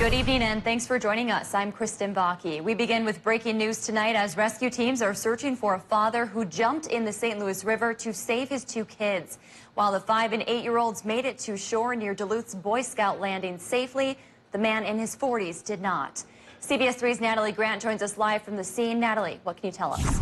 Good evening and thanks for joining us. I'm Kristen Bakke. We begin with breaking news tonight as rescue teams are searching for a father who jumped in the St. Louis River to save his two kids. While the 5- and 8-year-olds made it to shore near Duluth's Boy Scout landing safely, the man in his 40s did not. CBS 3's Natalie Grant joins us live from the scene. Natalie, what can you tell us?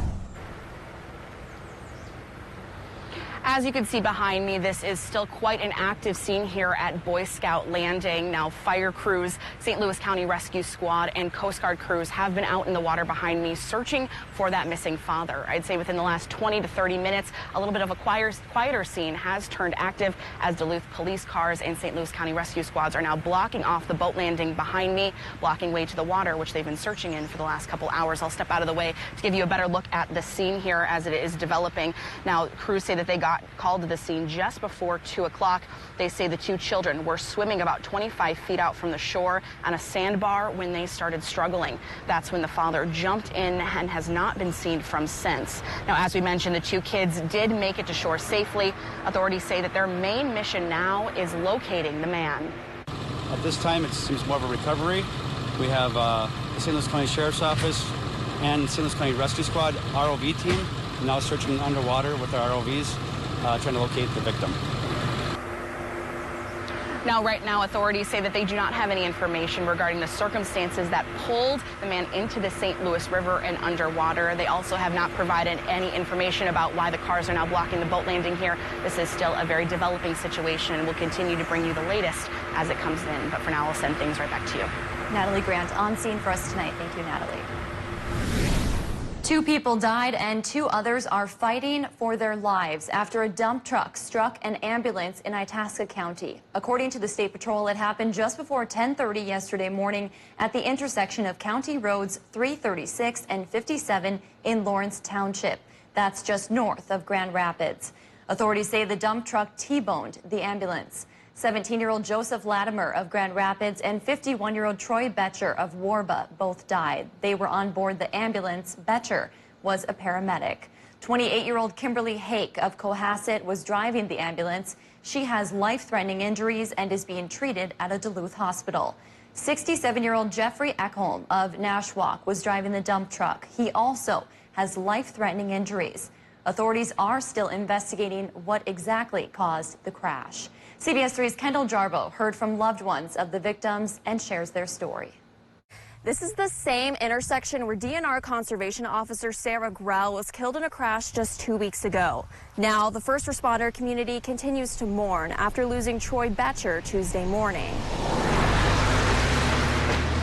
As you can see behind me, this is still quite an active scene here at Boy Scout Landing. Now, fire crews, St. Louis County Rescue Squad, and Coast Guard crews have been out in the water behind me searching for that missing father. I'd say within the last 20 to 30 minutes, a little bit of a quieter scene has turned active as Duluth police cars and St. Louis County Rescue Squads are now blocking off the boat landing behind me, blocking way to the water, which they've been searching in for the last couple hours. I'll step out of the way to give you a better look at the scene here as it is developing. Now, crews say that they got called to the scene just before 2 o'clock. They say the two children were swimming about 25 feet out from the shore on a sandbar when they started struggling. That's when the father jumped in and has not been seen from since. Now, as we mentioned, the two kids did make it to shore safely. Authorities say that their main mission now is locating the man. At this time, it seems more of a recovery. We have the St. Louis County Sheriff's Office and St. Louis County Rescue Squad ROV team now searching underwater with our ROVs. Trying to locate the victim. Now, right now, authorities say that they do not have any information regarding the circumstances that pulled the man into the St. Louis River and underwater. They also have not provided any information about why the cars are now blocking the boat landing here. This is still a very developing situation, and we'll continue to bring you the latest as it comes in. But for now, I'll send things right back to you. Natalie Grant on scene for us tonight. Thank you, Natalie. 2 people died and 2 others are fighting for their lives after a dump truck struck an ambulance in Itasca County. According to the State Patrol, it happened just before 10:30 yesterday morning at the intersection of County Roads 336 and 57 in Lawrence Township. That's just north of Grand Rapids. Authorities say the dump truck T-boned the ambulance. 17-year-old Joseph Latimer of Grand Rapids and 51-year-old Troy Betcher of Warba both died. They were on board the ambulance. Betcher was a paramedic. 28-year-old Kimberly Hake of Cohasset was driving the ambulance. She has life-threatening injuries and is being treated at a Duluth hospital. 67-year-old Jeffrey Ekholm of Nashwauk was driving the dump truck. He also has life-threatening injuries. Authorities are still investigating what exactly caused the crash. CBS 3's Kendall Jarbo heard from loved ones of the victims and shares their story. This is the same intersection where DNR Conservation Officer Sarah Grell was killed in a crash just 2 weeks ago. Now, the first responder community continues to mourn after losing Troy Betcher Tuesday morning.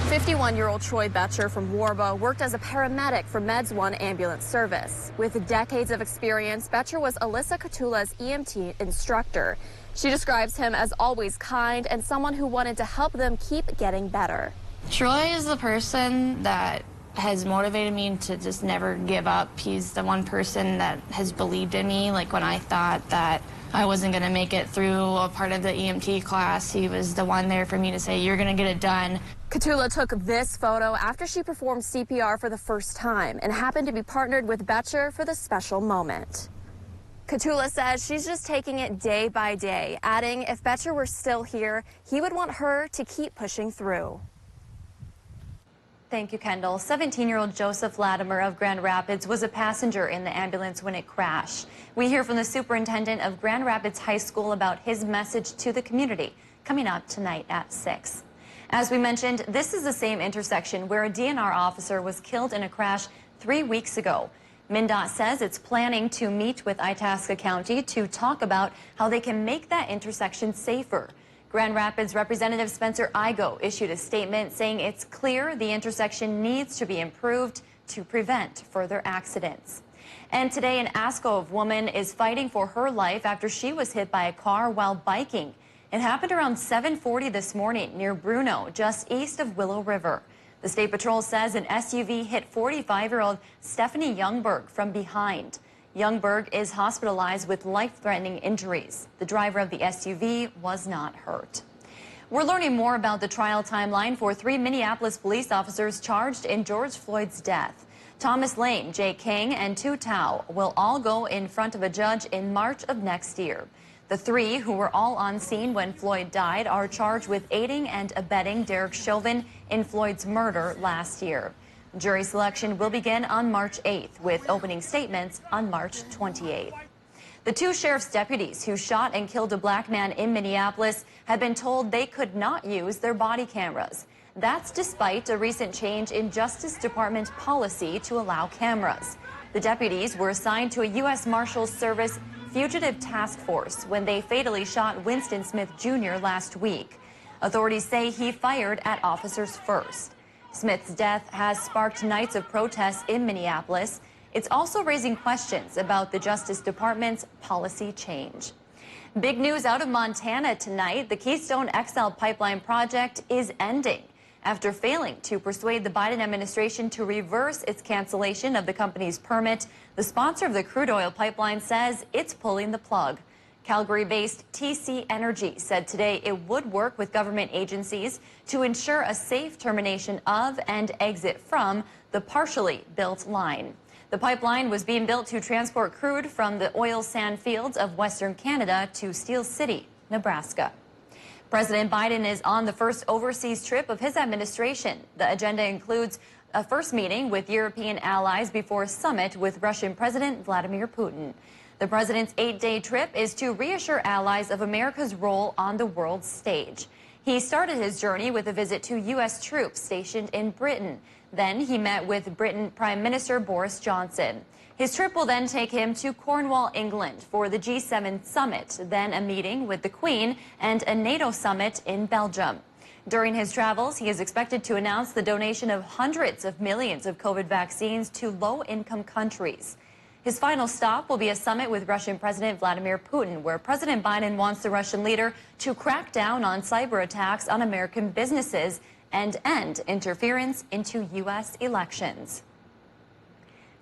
51-year-old Troy Betcher from Warba worked as a paramedic for Meds One ambulance service. With decades of experience, Betcher was Alyssa Catula's EMT instructor. She describes him as always kind and someone who wanted to help them keep getting better. Troy is the person that has motivated me to just never give up. He's the one person that has believed in me. Like when I thought that I wasn't going to make it through a part of the EMT class, he was the one there for me to say, you're going to get it done. Catula took this photo after she performed CPR for the first time and happened to be partnered with Betcher for the special moment. Catula says she's just taking it day by day, adding if Betcher were still here, he would want her to keep pushing through. Thank you, Kendall. 17-year-old Joseph Latimer of Grand Rapids was a passenger in the ambulance when it crashed. We hear from the superintendent of Grand Rapids High School about his message to the community coming up tonight at 6. As we mentioned, this is the same intersection where a DNR officer was killed in a crash 3 weeks ago. MnDOT says it's planning to meet with Itasca County to talk about how they can make that intersection safer. Grand Rapids Representative Spencer Igo issued a statement saying it's clear the intersection needs to be improved to prevent further accidents. And today, an Ascove woman is fighting for her life after she was hit by a car while biking. It happened around 7:40 this morning near Bruno, just east of Willow River. The State Patrol says an SUV hit 45-year-old Stephanie Youngberg from behind. Youngberg is hospitalized with life-threatening injuries. The driver of the SUV was not hurt. We're learning more about the trial timeline for 3 Minneapolis police officers charged in George Floyd's death. Thomas Lane, Jay King, and Tu Tao will all go in front of a judge in March of next year. The three, who were all on scene when Floyd died, are charged with aiding and abetting Derek Chauvin in Floyd's murder last year. Jury selection will begin on March 8th, with opening statements on March 28th. The two sheriff's deputies who shot and killed a black man in Minneapolis have been told they could not use their body cameras. That's despite a recent change in Justice Department policy to allow cameras. The deputies were assigned to a U.S. Marshals Service fugitive task force when they fatally shot Winston Smith Jr. last week. Authorities say he fired at officers first. Smith's death has sparked nights of protests in Minneapolis. It's also raising questions about the Justice Department's policy change. Big news out of Montana tonight. The Keystone XL pipeline project is ending after failing to persuade the Biden administration to reverse its cancellation of the company's permit. The sponsor of the crude oil pipeline says it's pulling the plug. Calgary-based TC Energy said today it would work with government agencies to ensure a safe termination of and exit from the partially built line. The pipeline was being built to transport crude from the oil sand fields of Western Canada to Steel City, Nebraska. President Biden is on the first overseas trip of his administration. The agenda includes a first meeting with European allies before a summit with Russian President Vladimir Putin. The president's 8-day trip is to reassure allies of America's role on the world stage. He started his journey with a visit to U.S. troops stationed in Britain. Then he met with Britain Prime Minister Boris Johnson. His trip will then take him to Cornwall, England for the G7 summit, then a meeting with the Queen and a NATO summit in Belgium. During his travels, he is expected to announce the donation of hundreds of millions of COVID vaccines to low-income countries. His final stop will be a summit with Russian President Vladimir Putin, where President Biden wants the Russian leader to crack down on cyber attacks on American businesses and end interference into U.S. elections.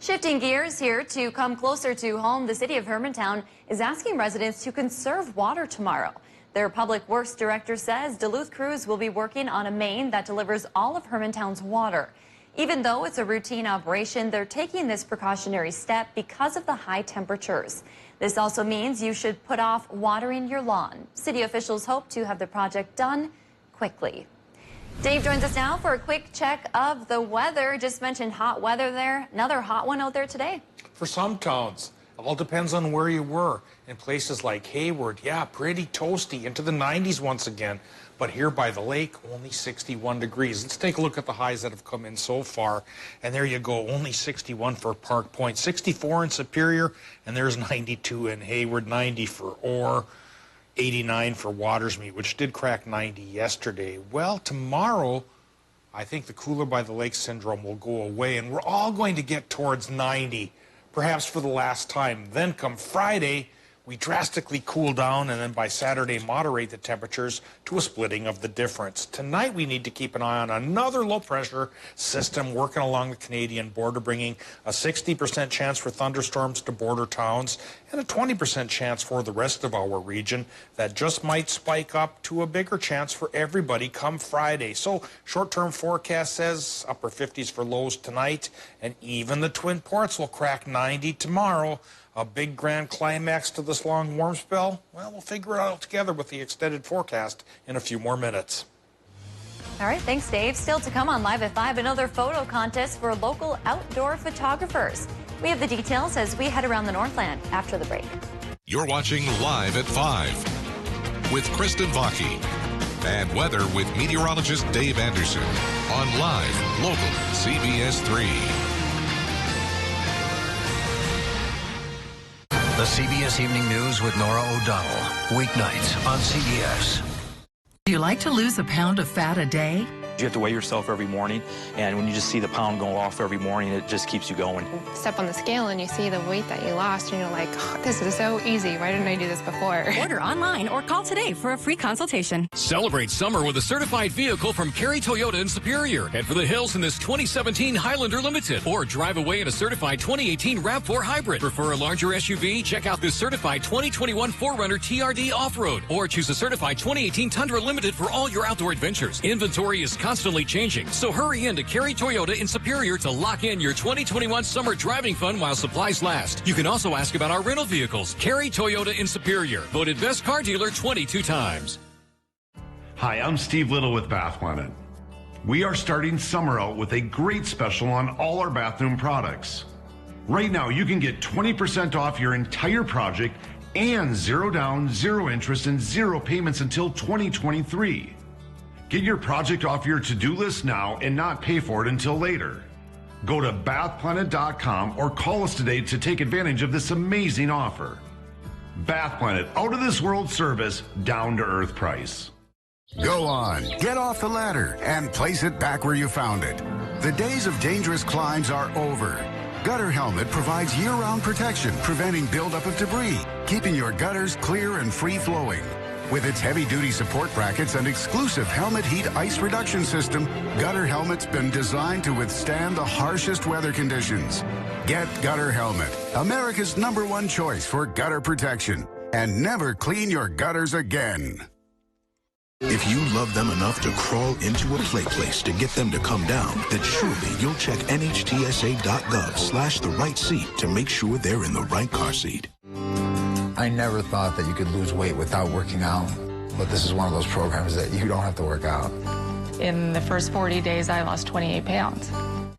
Shifting gears here to come closer to home, the city of Hermantown is asking residents to conserve water tomorrow. Their public works director says Duluth crews will be working on a main that delivers all of Hermantown's water. Even though it's a routine operation, they're taking this precautionary step because of the high temperatures. This also means you should put off watering your lawn. City officials hope to have the project done quickly. Dave joins us now for a quick check of the weather. Just mentioned hot weather there. Another hot one out there today. For some towns, it all depends on where you were. In places like Hayward, yeah, pretty toasty, into the 90s once again. But here by the lake, only 61 degrees. Let's take a look at the highs that have come in so far. And there you go, only 61 for Park Point, 64 in Superior, and there's 92 in Hayward, 90 for Orr. 89 for Watersmeet, which did crack 90 yesterday. Well, tomorrow, I think the cooler by the lake syndrome will go away, and we're all going to get towards 90, perhaps for the last time. Then come Friday, we drastically cool down, and then by Saturday, moderate the temperatures to a splitting of the difference. Tonight, we need to keep an eye on another low-pressure system working along the Canadian border, bringing a 60% chance for thunderstorms to border towns and a 20% chance for the rest of our region. That just might spike up to a bigger chance for everybody come Friday. So short-term forecast says upper 50s for lows tonight, and even the Twin Ports will crack 90 tomorrow. A big grand climax to this long warm spell? Well, we'll figure it out together with the extended forecast in a few more minutes. All right, thanks, Dave. Still to come on Live at 5, another photo contest for local outdoor photographers. We have the details as we head around the Northland after the break. You're watching Live at 5 with Kristen Vaki and weather with meteorologist Dave Anderson on Live Local CBS 3. The CBS Evening News with Nora O'Donnell. Weeknights on CBS. Do you like to lose a pound of fat a day? You have to weigh yourself every morning, and when you just see the pound go off every morning, it just keeps you going. Step on the scale and you see the weight that you lost, and you're like, oh, this is so easy. Why didn't I do this before? Order online or call today for a free consultation. Celebrate summer with a certified vehicle from Cary Toyota in Superior. Head for the hills in this 2017 Highlander Limited, or drive away in a certified 2018 RAV4 Hybrid. Prefer a larger SUV? Check out this certified 2021 4Runner TRD Off-Road, or choose a certified 2018 Tundra Limited for all your outdoor adventures. Inventory is coming constantly changing, so hurry in to Cary Toyota in Superior to lock in your 2021 summer driving fun while supplies last. You can also ask about our rental vehicles. Cary Toyota in Superior, voted best car dealer 22 times. Hi, I'm Steve Little with Bath Planet. We are starting summer out with a great special on all our bathroom products. Right now, you can get 20% off your entire project and 0 down, 0 interest, and 0 payments until 2023. Get your project off your to-do list now and not pay for it until later. Go to bathplanet.com or call us today to take advantage of this amazing offer. Bath Planet, out of this world service, down to earth price. Go on, get off the ladder and place it back where you found it. The days of dangerous climbs are over. Gutter Helmet provides year-round protection, preventing buildup of debris, keeping your gutters clear and free-flowing. With its heavy-duty support brackets and exclusive helmet heat ice reduction system, Gutter Helmet's been designed to withstand the harshest weather conditions. Get Gutter Helmet, America's #1 choice for gutter protection, and never clean your gutters again. If you love them enough to crawl into a play place to get them to come down, then surely you'll check NHTSA.gov/the right seat to make sure they're in the right car seat. I never thought that you could lose weight without working out, but this is one of those programs that you don't have to work out. In the first 40 days, I lost 28 pounds.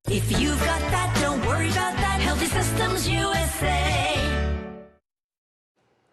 If you've got that, don't worry about that. Healthy Systems USA.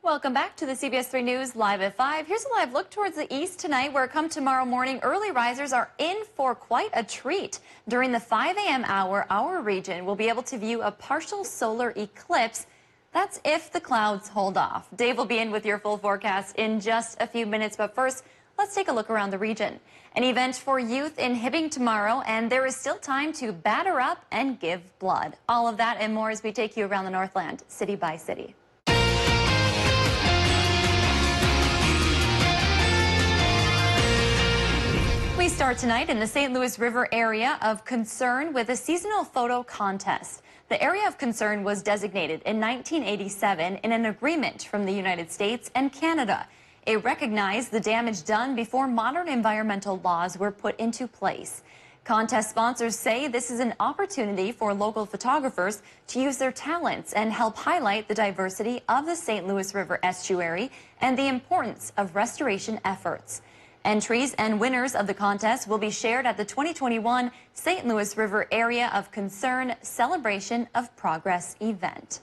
Welcome back to the CBS 3 News Live at 5. Here's a live look towards the east tonight, where come tomorrow morning, early risers are in for quite a treat. During the 5 a.m. hour, our region will be able to view a partial solar eclipse. That's if the clouds hold off. Dave will be in with your full forecast in just a few minutes, but first, let's take a look around the region. An event for youth in Hibbing tomorrow, and there is still time to batter up and give blood. All of that and more as we take you around the Northland, city by city. We start tonight in the St. Louis River area of concern with a seasonal photo contest. The area of concern was designated in 1987 in an agreement from the United States and Canada. It recognized the damage done before modern environmental laws were put into place. Contest sponsors say this is an opportunity for local photographers to use their talents and help highlight the diversity of the St. Louis River estuary and the importance of restoration efforts. Entries and winners of the contest will be shared at the 2021 St. Louis River Area of Concern Celebration of Progress event.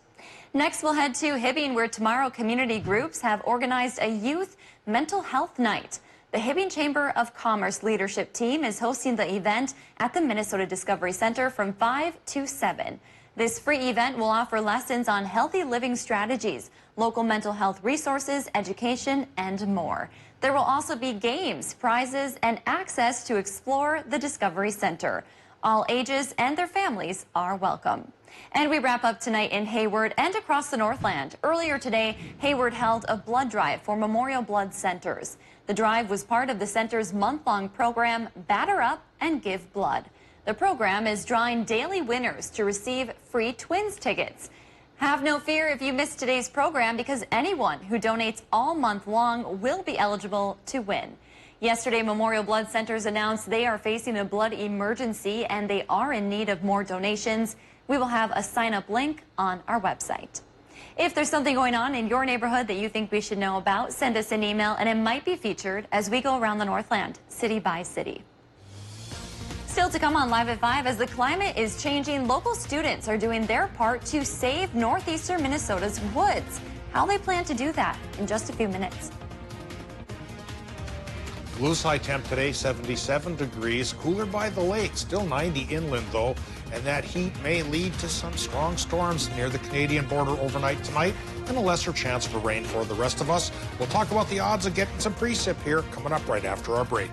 Next, we'll head to Hibbing, where tomorrow community groups have organized a youth mental health night. The Hibbing Chamber of Commerce leadership team is hosting the event at the Minnesota Discovery Center from 5 to 7. This free event will offer lessons on healthy living strategies, local mental health resources, education, and more. There will also be games, prizes, and access to explore the Discovery Center. All ages and their families are welcome. And we wrap up tonight in Hayward and across the Northland. Earlier today, Hayward held a blood drive for Memorial Blood Centers. The drive was part of the center's month-long program, Batter Up and Give Blood. The program is drawing daily winners to receive free Twins tickets. Have no fear if you missed today's program, because anyone who donates all month long will be eligible to win. Yesterday, Memorial Blood Centers announced they are facing a blood emergency and they are in need of more donations. We will have a sign-up link on our website. If there's something going on in your neighborhood that you think we should know about, send us an email and it might be featured as we go around the Northland, city by city. Still to come on Live at 5, as the climate is changing, local students are doing their part to save northeastern Minnesota's woods. How they plan to do that in just a few minutes. Duluth's high temp today, 77 degrees. Cooler by the lake, still 90 inland though. And that heat may lead to some strong storms near the Canadian border overnight tonight, and a lesser chance for rain for the rest of us. We'll talk about the odds of getting some precip here coming up right after our break.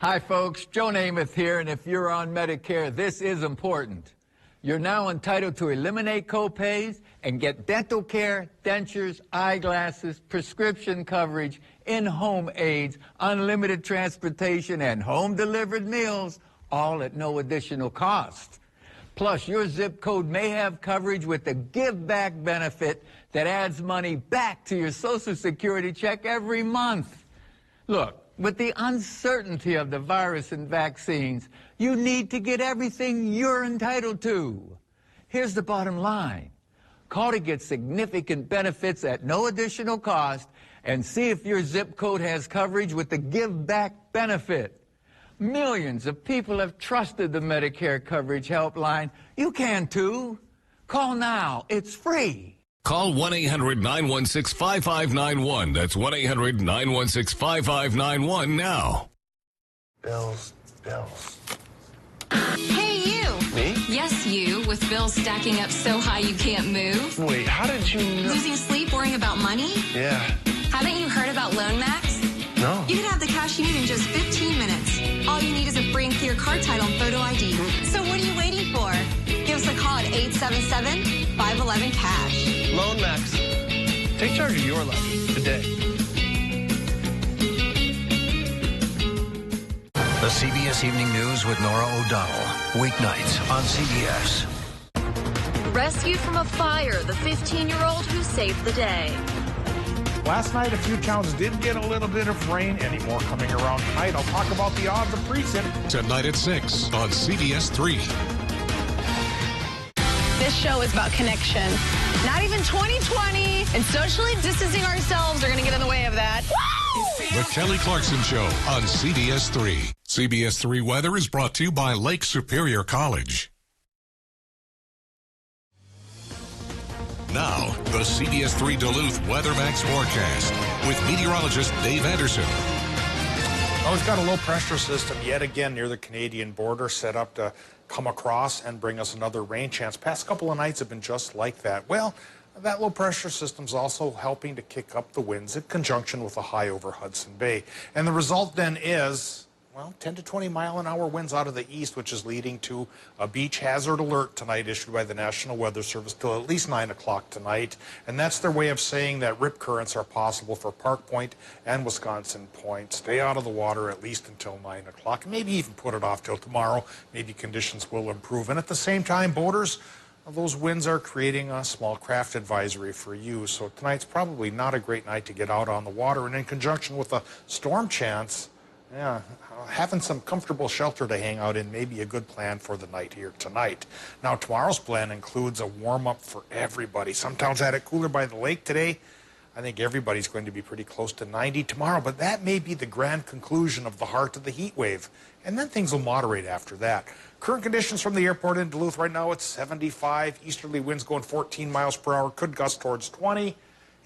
Hi folks, Joe Namath here, and if you're on Medicare, this is important. You're now entitled to eliminate co-pays and get dental care, dentures, eyeglasses, prescription coverage, in-home aids, unlimited transportation, and home-delivered meals, all at no additional cost. Plus, your zip code may have coverage with the Give Back benefit that adds money back to your Social Security check every month. Look, with the uncertainty of the virus and vaccines, you need to get everything you're entitled to. Here's the bottom line. Call to get significant benefits at no additional cost and see if your zip code has coverage with the Give Back benefit. Millions of people have trusted the Medicare Coverage Helpline. You can too. Call now. It's free. Call 1-800-916-5591. That's 1-800-916-5591 now. Bills. Hey, you. Me? Yes, you, with bills stacking up so high you can't move. Wait, how did you know? Losing sleep worrying about money? Yeah. Haven't you heard about Loan Max? No. You can have the cash you need in just 15 minutes. All you need is a free and clear card title and photo ID. So what are you waiting for? Give us a call at 877-511-CASH. Loan Max. Take charge of your life today. The CBS Evening News with Nora O'Donnell. Weeknights on CBS. Rescued from a fire, the 15-year-old who saved the day. Last night, a few towns did get a little bit of rain. Any more coming around tonight? I'll talk about the odds of precip. Tonight at 6 on CBS 3. This show is about connection. Not even 2020 and socially distancing ourselves are going to get in the way of that. The Kelly Clarkson Show on CBS 3. CBS 3 weather is brought to you by Lake Superior College. Now, the CBS 3 Duluth WeatherMax forecast with meteorologist Dave Anderson. Oh, we've got a low pressure system yet again near the Canadian border set up to come across and bring us another rain chance. Past couple of nights have been just like that. Well, that low pressure system's also helping to kick up the winds in conjunction with a high over Hudson Bay. And the result then is, well, 10 to 20 mile-an-hour winds out of the east, which is leading to a beach hazard alert tonight issued by the National Weather Service till at least 9 o'clock tonight. And that's their way of saying that rip currents are possible for Park Point and Wisconsin Point. Stay out of the water at least until 9 o'clock. Maybe even put it off till tomorrow. Maybe conditions will improve. And at the same time, boaters, those winds are creating a small craft advisory for you. So tonight's probably not a great night to get out on the water. And in conjunction with a storm chance, yeah, having some comfortable shelter to hang out in may be a good plan for the night here tonight. Now, tomorrow's plan includes a warm-up for everybody. Some towns had it cooler by the lake today. I think everybody's going to be pretty close to 90 tomorrow, but that may be the grand conclusion of the heart of the heat wave. And then things will moderate after that. Current conditions from the airport in Duluth right now, it's 75. Easterly winds going 14 miles per hour, could gust towards 20.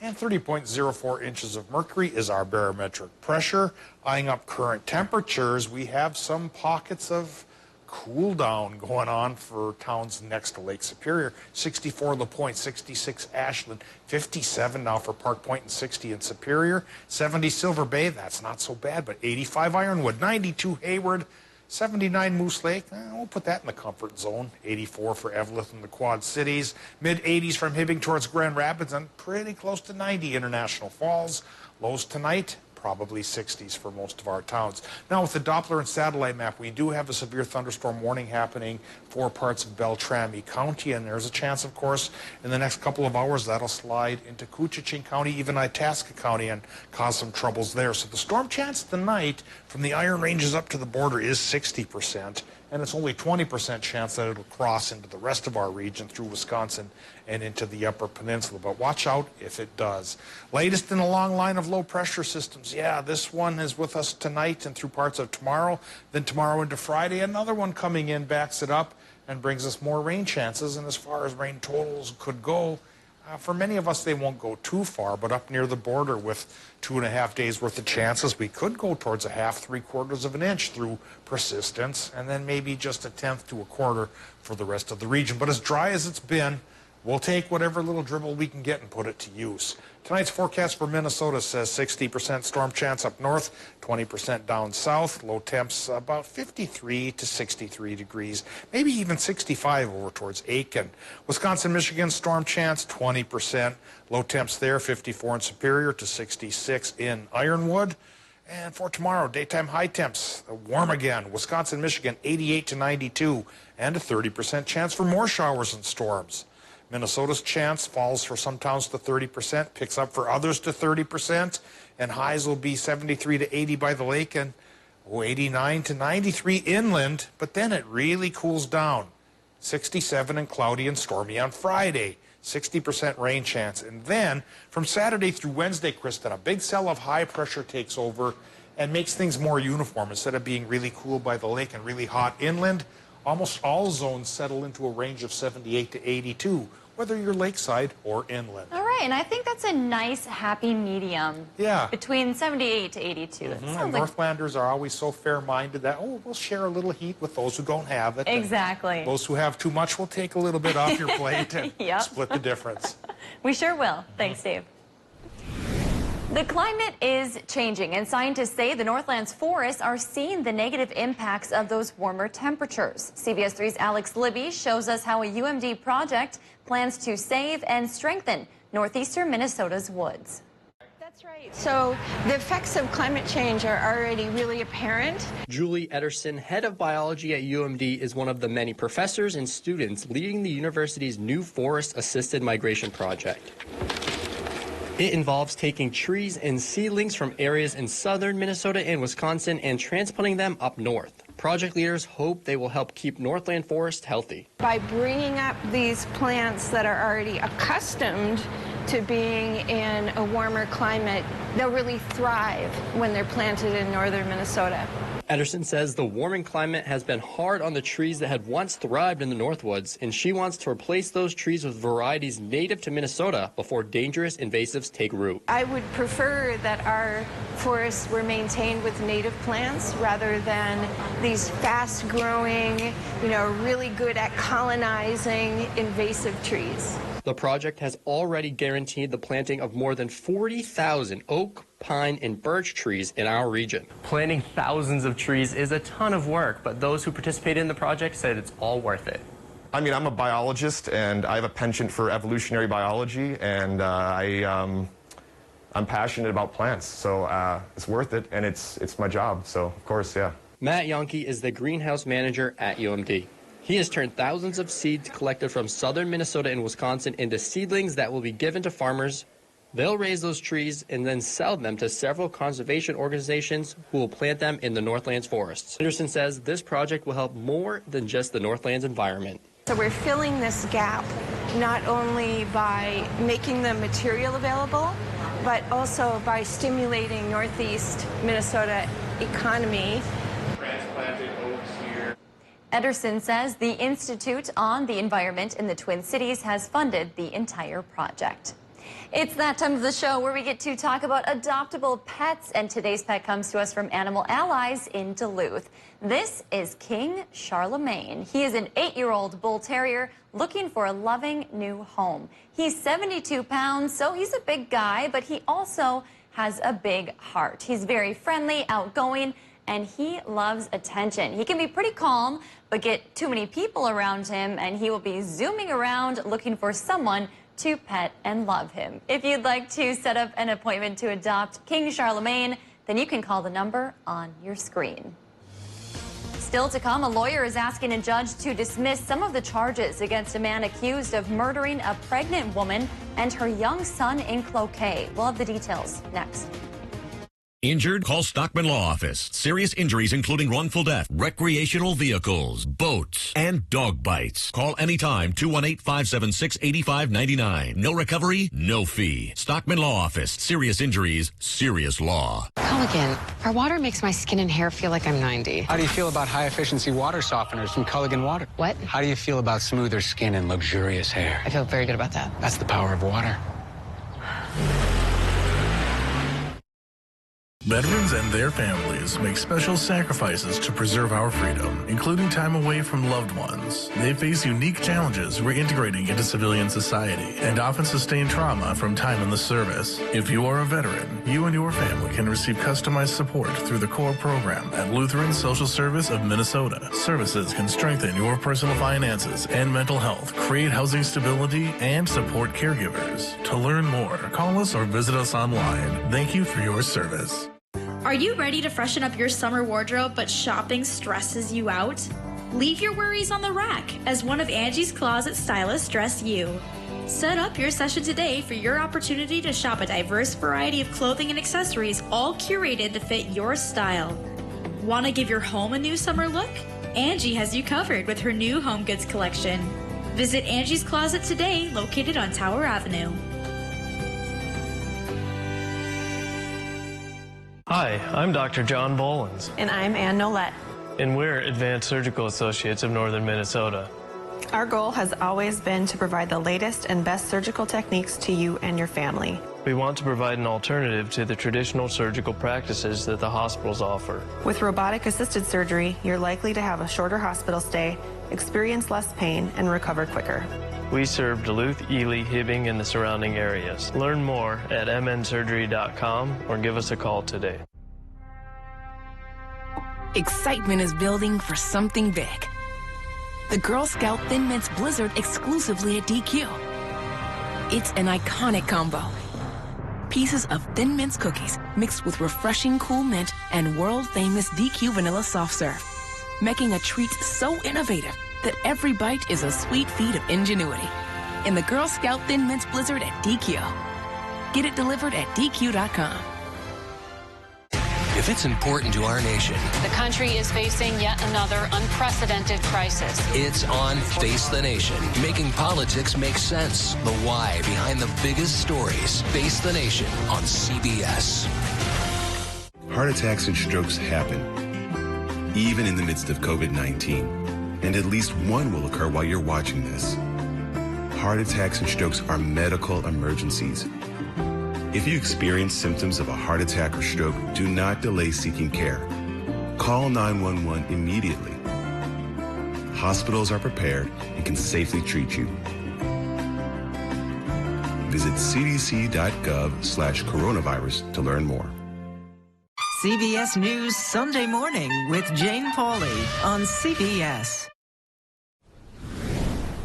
And 30.04 inches of mercury is our barometric pressure. Eyeing up current temperatures, we have some pockets of cool down going on for towns next to Lake Superior. 64 La Pointe, 66 Ashland, 57 now for Park Point and 60 in Superior. 70 Silver Bay, that's not so bad, but 85 Ironwood, 92 Hayward, 79 Moose Lake, we'll put that in the comfort zone. 84 for Evelyn and the Quad Cities. Mid-80s from Hibbing towards Grand Rapids and pretty close to 90 International Falls. Lows tonight, probably 60s for most of our towns. Now with the Doppler and satellite map, we do have a severe thunderstorm warning happening for parts of Beltrami County, and there's a chance, of course, in the next couple of hours that'll slide into Koochiching County, even Itasca County, and cause some troubles there. So the storm chance tonight from the Iron Ranges up to the border is 60%, and it's only 20% chance that it'll cross into the rest of our region through Wisconsin and into the Upper Peninsula. But watch out if it does. Latest in a long line of low pressure systems. Yeah, this one is with us tonight and through parts of tomorrow. Then tomorrow into Friday, another one coming in backs it up and brings us more rain chances. And as far as rain totals could go, for many of us, they won't go too far, but up near the border with 2.5 days worth of chances, we could go towards a half, 3/4 of an inch through persistence, and then maybe just 1/10 to 1/4 for the rest of the region. But as dry as it's been, we'll take whatever little dribble we can get and put it to use. Tonight's forecast for Minnesota says 60% storm chance up north, 20% down south. Low temps about 53 to 63 degrees, maybe even 65 over towards Aiken. Wisconsin, Michigan, storm chance 20%. Low temps there, 54 in Superior to 66 in Ironwood. And for tomorrow, daytime high temps, warm again. Wisconsin, Michigan, 88 to 92, and a 30% chance for more showers and storms. Minnesota's chance falls for some towns to 30%, picks up for others to 30%, and highs will be 73 to 80 by the lake and 89 to 93 inland, but then it really cools down. 67 and cloudy and stormy on Friday. 60% rain chance. And then from Saturday through Wednesday, Kristen, a big cell of high pressure takes over and makes things more uniform. Instead of being really cool by the lake and really hot inland, almost all zones settle into a range of 78 to 82, whether you're lakeside or inland. All right, and I think that's a nice, happy medium. Yeah. Between 78 to 82. That And sounds like... Northlanders are always so fair-minded that, oh, we'll share a little heat with those who don't have it. Exactly. Those who have too much will take a little bit off your plate and Yep. split the difference. We sure will. Thanks, Dave. The climate is changing, and scientists say the Northland's forests are seeing the negative impacts of those warmer temperatures. CBS 3's Alex Libby shows us how a UMD project plans to save and strengthen northeastern Minnesota's woods. That's right. So the effects of climate change are already really apparent. Julie Ederson, head of biology at UMD, is one of the many professors and students leading the university's new forest-assisted migration project. It involves taking trees and seedlings from areas in southern Minnesota and Wisconsin and transplanting them up north. Project leaders hope they will help keep Northland forests healthy. By bringing up these plants that are already accustomed to being in a warmer climate, they'll really thrive when they're planted in northern Minnesota. Ederson says the warming climate has been hard on the trees that had once thrived in the Northwoods, and she wants to replace those trees with varieties native to Minnesota before dangerous invasives take root. I would prefer that our forests were maintained with native plants rather than these fast-growing, really good at colonizing invasive trees. The project has already guaranteed the planting of more than 40,000 oak, pine, and birch trees in our region. Planting thousands of trees is a ton of work, but those who participated in the project said it's all worth it. I mean, I'm a biologist, and I have a penchant for evolutionary biology, and I'm passionate about plants, so it's worth it, and it's my job, so of course, yeah. Matt Yonke is the greenhouse manager at UMD. He has turned thousands of seeds collected from southern Minnesota and Wisconsin into seedlings that will be given to farmers. They'll raise those trees and then sell them to several conservation organizations who will plant them in the Northland's forests. Anderson says this project will help more than just the Northland's environment. So we're filling this gap not only by making the material available, but also by stimulating northeast Minnesota economy. Transplanted oaks here. Ederson says the Institute on the Environment in the Twin Cities has funded the entire project. It's that time of the show where we get to talk about adoptable pets, and today's pet comes to us from Animal Allies in Duluth. This is King Charlemagne. He is an 8-year-old bull terrier looking for a loving new home. He's 72 pounds, so he's a big guy, but he also has a big heart. He's very friendly, outgoing, and he loves attention. He can be pretty calm, but get too many people around him, and he will be zooming around looking for someone to pet and love him. If you'd like to set up an appointment to adopt King Charlemagne, then you can call the number on your screen. Still to come, a lawyer is asking a judge to dismiss some of the charges against a man accused of murdering a pregnant woman and her young son in Cloquet. We'll have the details next. Injured? Call Stockman Law Office. Serious injuries including wrongful death, recreational vehicles, boats, and dog bites. Call anytime, 218-576-8599. No recovery, no fee. Stockman Law Office. Serious injuries, serious law. Culligan. Our water makes my skin and hair feel like I'm 90. How do you feel about high-efficiency water softeners from Culligan Water? What? How do you feel about smoother skin and luxurious hair? I feel very good about that. That's the power of water. Veterans and their families make special sacrifices to preserve our freedom, including time away from loved ones. They face unique challenges reintegrating into civilian society and often sustain trauma from time in the service. If you are a veteran, you and your family can receive customized support through the CORE program at Lutheran Social Service of Minnesota. Services can strengthen your personal finances and mental health, create housing stability, and support caregivers. To learn more, call us or visit us online. Thank you for your service. Are Are you ready to freshen up your summer wardrobe, but shopping stresses you out? Leave your worries on the rack as one of Angie's Closet stylists dress you. Set up your session today for your opportunity to shop a diverse variety of clothing and accessories, all curated to fit your style. Want to give your home a new summer look? Angie has you covered with her new home goods collection. Visit Angie's Closet today, located on Tower Avenue. Hi, I'm Dr. John Bolins. And I'm Ann Nolette. And we're Advanced Surgical Associates of Northern Minnesota. Our goal has always been to provide the latest and best surgical techniques to you and your family. We want to provide an alternative to the traditional surgical practices that the hospitals offer. With robotic-assisted surgery, you're likely to have a shorter hospital stay, experience less pain, and recover quicker. We serve Duluth, Ely, Hibbing, and the surrounding areas. Learn more at mnsurgery.com or give us a call today. Excitement is building for something big. The Girl Scout Thin Mints Blizzard exclusively at DQ. It's an iconic combo. Pieces of Thin Mints cookies mixed with refreshing cool mint and world-famous DQ Vanilla Soft Serve, making a treat so innovative that every bite is a sweet feat of ingenuity. In the Girl Scout Thin Mints Blizzard at DQ. Get it delivered at DQ.com. If it's important to our nation, the country is facing yet another unprecedented crisis. it's on Face the Nation, making politics make sense. The why behind the biggest stories. Face the Nation on CBS. Heart attacks and strokes happen, even in the midst of COVID-19. And at least one will occur while you're watching this. Heart attacks and strokes are medical emergencies. If you experience symptoms of a heart attack or stroke, do not delay seeking care. Call 911 immediately. Hospitals are prepared and can safely treat you. Visit cdc.gov/coronavirus to learn more. CBS News Sunday Morning with Jane Pauley on CBS.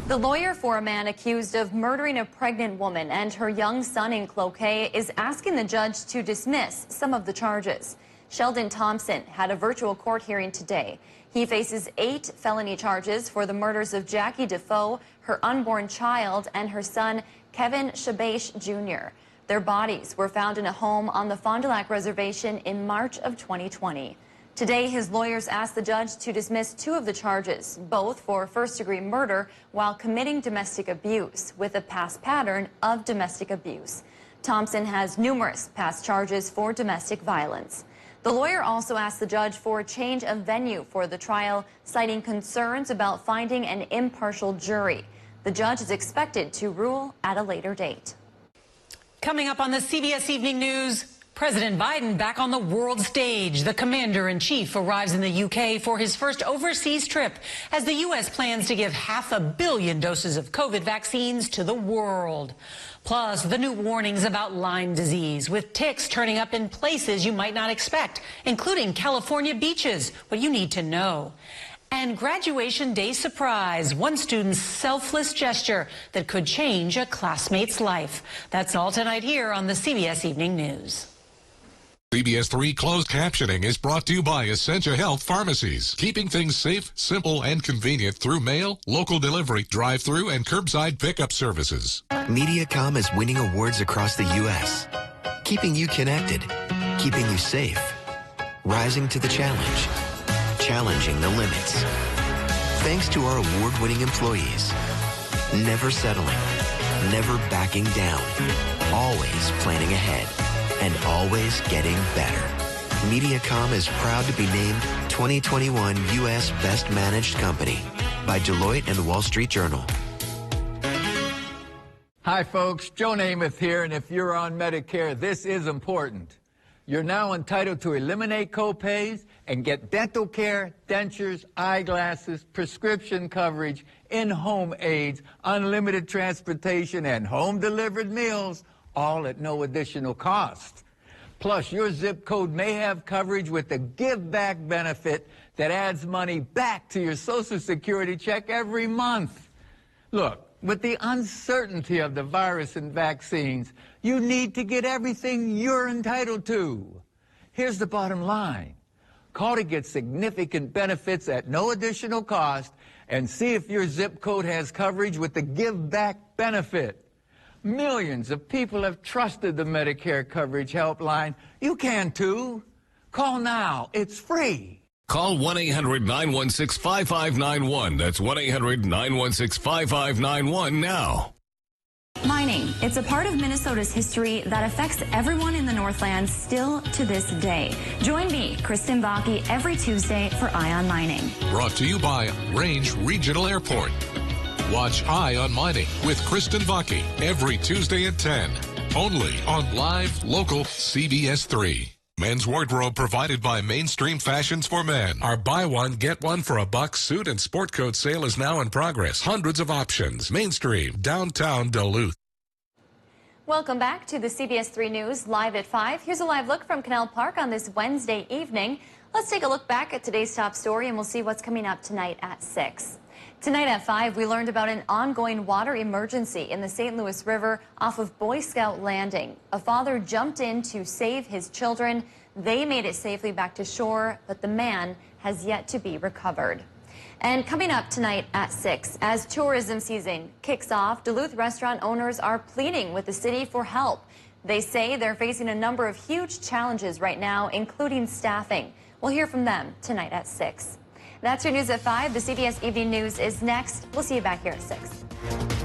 The lawyer for a man accused of murdering a pregnant woman and her young son in Cloquet is asking the judge to dismiss some of the charges. Sheldon Thompson had a virtual court hearing today. He faces 8 felony charges for the murders of Jackie Defoe, her unborn child, and her son, Kevin Shabash Jr. Their bodies were found in a home on the Fond du Lac Reservation in March of 2020. Today, his lawyers asked the judge to dismiss 2 of the charges, both for first-degree murder while committing domestic abuse, with a past pattern of domestic abuse. Thompson has numerous past charges for domestic violence. The lawyer also asked the judge for a change of venue for the trial, citing concerns about finding an impartial jury. The judge is expected to rule at a later date. Coming up on the CBS Evening News, President Biden back on the world stage. The commander-in-chief arrives in the UK for his first overseas trip as the U.S. plans to give 500 million doses of COVID vaccines to the world. Plus, the new warnings about Lyme disease, with ticks turning up in places you might not expect, including California beaches. What you need to know. And graduation day surprise, one student's selfless gesture that could change a classmate's life. That's all tonight here on the CBS Evening News. CBS 3 closed captioning is brought to you by Essentia Health Pharmacies, keeping things safe, simple, and convenient through mail, local delivery, drive-through, and curbside pickup services. MediaCom is winning awards across the U.S., keeping you connected, keeping you safe, rising to the challenge, challenging the limits. Thanks to our award-winning employees, never settling, never backing down, always planning ahead, and always getting better. MediaCom is proud to be named 2021 U.S. Best Managed Company by Deloitte and the Wall Street Journal. Hi, folks. Joe Namath here, and if you're on Medicare, this is important. You're now entitled to eliminate copays and get dental care, dentures, eyeglasses, prescription coverage, in-home aids, unlimited transportation, and home-delivered meals, all at no additional cost. Plus, your zip code may have coverage with the Give Back benefit that adds money back to your Social Security check every month. Look, with the uncertainty of the virus and vaccines, you need to get everything you're entitled to. Here's the bottom line. Call to get significant benefits at no additional cost and see if your zip code has coverage with the Give Back benefit. Millions of people have trusted the Medicare Coverage Helpline. You can too. Call now. It's free. Call 1-800-916-5591. That's 1-800-916-5591 now. Mining. It's a part of Minnesota's history that affects everyone in the Northland still to this day. Join me, Kristen Bakke, every Tuesday for Eye on Mining. Brought to you by Range Regional Airport. Watch Eye on Mining with Kristen Bakke every Tuesday at 10. Only on live, local CBS 3. Men's wardrobe provided by Mainstream Fashions for Men. Our buy one, get one for $1 suit and sport coat sale is now in progress. Hundreds of options. Mainstream, downtown Duluth. Welcome back to the CBS 3 News live at 5. Here's a live look from Canal Park on this Wednesday evening. Let's take a look back at today's top story and we'll see what's coming up tonight at 6. Tonight at 5, we learned about an ongoing water emergency in the St. Louis River off of Boy Scout Landing. A father jumped in to save his children. They made it safely back to shore, but the man has yet to be recovered. And coming up tonight at 6, as tourism season kicks off, Duluth restaurant owners are pleading with the city for help. They say they're facing a number of huge challenges right now, including staffing. We'll hear from them tonight at 6. That's your news at 5. The CBS Evening News is next. We'll see you back here at 6.